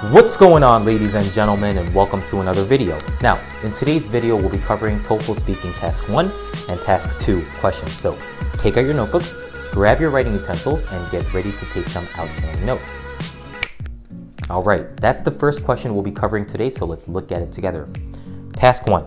What's going on, ladies and gentlemen, and welcome to another video. Now, in today's video, we'll be covering TOEFL Speaking Task 1 and Task 2 questions. So, take out your notebooks, grab your writing utensils, and get ready to take some outstanding notes. Alright, that's the first question we'll be covering today, so let's look at it together. Task 1.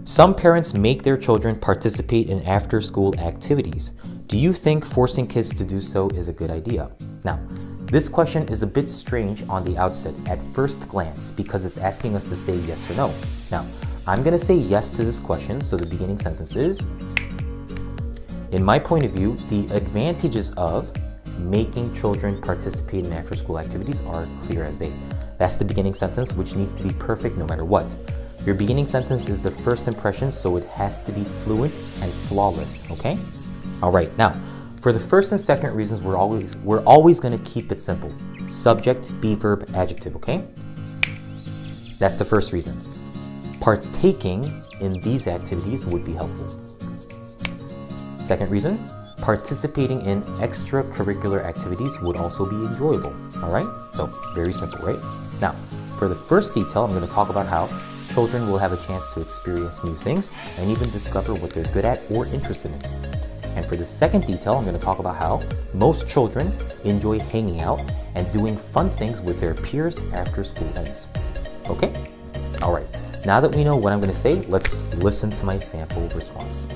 Some parents make their children participate in after-school activities. Do you think forcing kids to do so is a good idea? Now, this question is a bit strange on the outset at first glance because it's asking us to say yes or no. Now, I'm going to say yes to this question, so the beginning sentence is, in my point of view, the advantages of making children participate in after-school activities are clear as day. That's the beginning sentence, which needs to be perfect no matter what. Your beginning sentence is the first impression, so it has to be fluent and flawless, okay? All right, now, for the first and second reasons, we're always going to keep it simple. Subject, be verb, adjective, okay? That's the first reason. Partaking in these activities would be helpful. Second reason, participating in extracurricular activities would also be enjoyable, all right? So, very simple, right? Now, for the first detail, I'm going to talk about how children will have a chance to experience new things and even discover what they're good at or interested in. And for the second detail, I'm going to talk about how most children enjoy hanging out and doing fun things with their peers after school ends. Okay? All right. Now that we know what I'm going to say, let's listen to my sample response.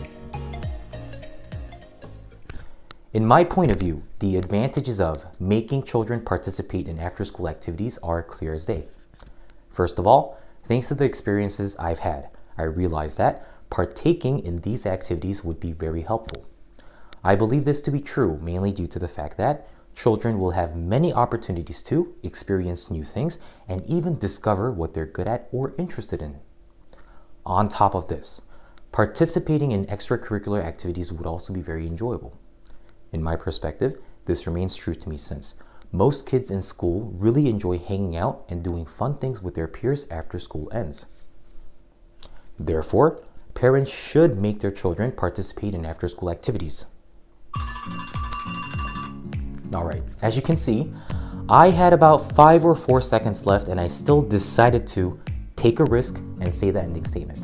In my point of view, the advantages of making children participate in after-school activities are clear as day. First of all, thanks to the experiences I've had, I realized that partaking in these activities would be very helpful. I believe this to be true mainly due to the fact that children will have many opportunities to experience new things and even discover what they're good at or interested in. On top of this, participating in extracurricular activities would also be very enjoyable. In my perspective, this remains true to me since most kids in school really enjoy hanging out and doing fun things with their peers after school ends. Therefore, parents should make their children participate in after-school activities. Alright, as you can see, I had about 5 or 4 seconds left and I still decided to take a risk and say the ending statement.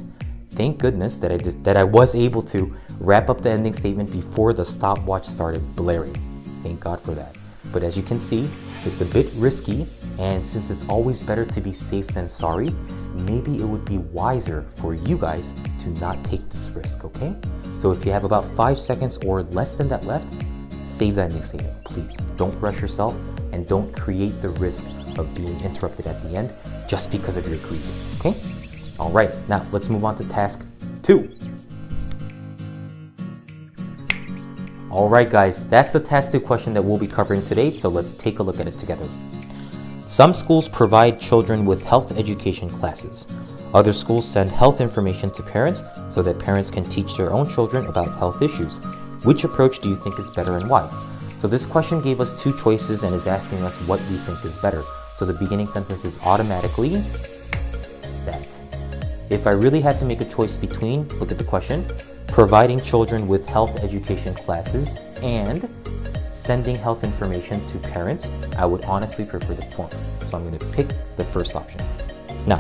Thank goodness that I was able to wrap up the ending statement before the stopwatch started blaring. Thank God for that. But as you can see, it's a bit risky, and since it's always better to be safe than sorry, maybe it would be wiser for you guys to not take this risk, okay? So if you have about 5 seconds or less than that left, save the ending statement, please. Don't rush yourself and don't create the risk of being interrupted at the end just because of your greed, okay? All right, now let's move on to task 2. All right, guys, that's the task 2 question that we'll be covering today, so let's take a look at it together. Some schools provide children with health education classes. Other schools send health information to parents so that parents can teach their own children about health issues. Which approach do you think is better and why? So this question gave us 2 choices and is asking us what we think is better. So the beginning sentence is automatically that. If I really had to make a choice between, look at the question, providing children with health education classes and sending health information to parents, I would honestly prefer the former. So I'm going to pick the first option. Now,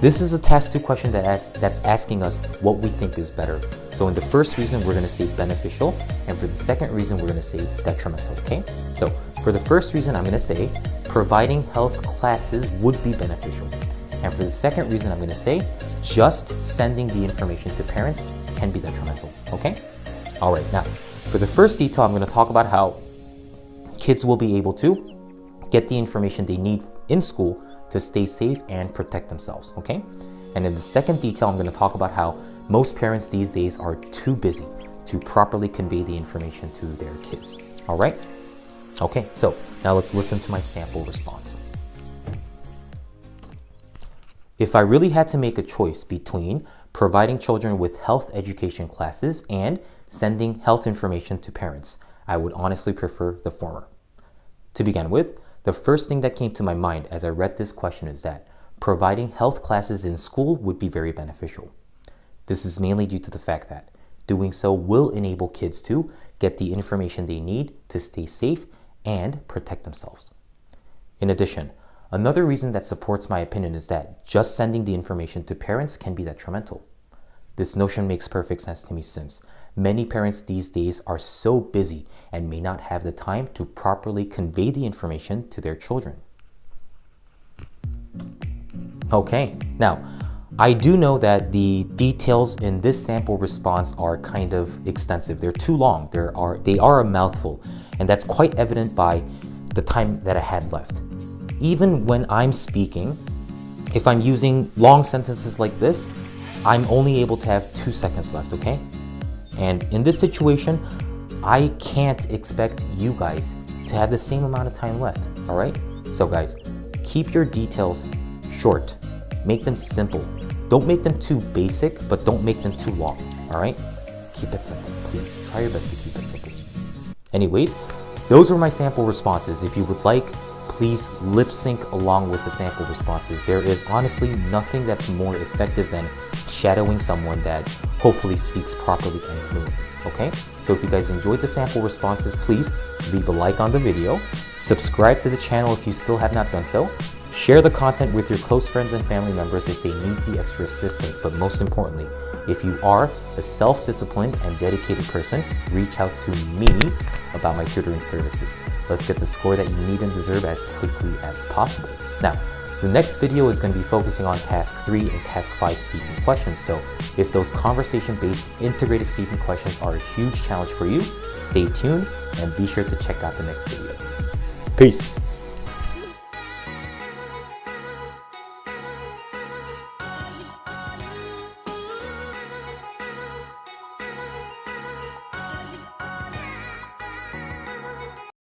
this is a task 2 question that's asking us what we think is better. So in the first reason, we're going to say beneficial, and for the second reason, we're going to say detrimental, okay? So for the first reason, I'm going to say providing health classes would be beneficial. And for the second reason, I'm going to say just sending the information to parents can be detrimental, okay? All right, now, for the first detail, I'm going to talk about how kids will be able to get the information they need in school to stay safe and protect themselves, okay? And in the second detail, I'm going to talk about how most parents these days are too busy to properly convey the information to their kids, all right? Okay, so now let's listen to my sample response. If I really had to make a choice between providing children with health education classes and sending health information to parents, I would honestly prefer the former. To begin with, the first thing that came to my mind as I read this question is that providing health classes in school would be very beneficial. This is mainly due to the fact that doing so will enable kids to get the information they need to stay safe and protect themselves. In addition, Another reason that supports my opinion is that just sending the information to parents can be detrimental. This notion makes perfect sense to me since many parents these days are so busy and may not have the time to properly convey the information to their children. Okay, now I do know that the details in this sample response are kind of extensive. They're too long. They are a mouthful, and that's quite evident by the time that I had left. Even when I'm speaking, if I'm using long sentences like this, I'm only able to have 2 seconds left, okay? And in this situation, I can't expect you guys to have the same amount of time left, all right? So guys, keep your details short. Make them simple. Don't make them too basic, but don't make them too long, all right? Keep it simple, please. Try your best to keep it simple. Anyways, those were my sample responses. If you would like, please lip sync along with the sample responses. There is honestly nothing that's more effective than shadowing someone that hopefully speaks properly and fluently, okay? So if you guys enjoyed the sample responses, please leave a like on the video, subscribe to the channel if you still have not done so, share the content with your close friends and family members if they need the extra assistance, but most importantly, if you are a self-disciplined and dedicated person, reach out to me about my tutoring services. Let's get the score that you need and deserve as quickly as possible. Now, the next video is going to be focusing on Task 3 and Task 5 speaking questions. So if those conversation-based integrated speaking questions are a huge challenge for you, stay tuned and be sure to check out the next video. Peace.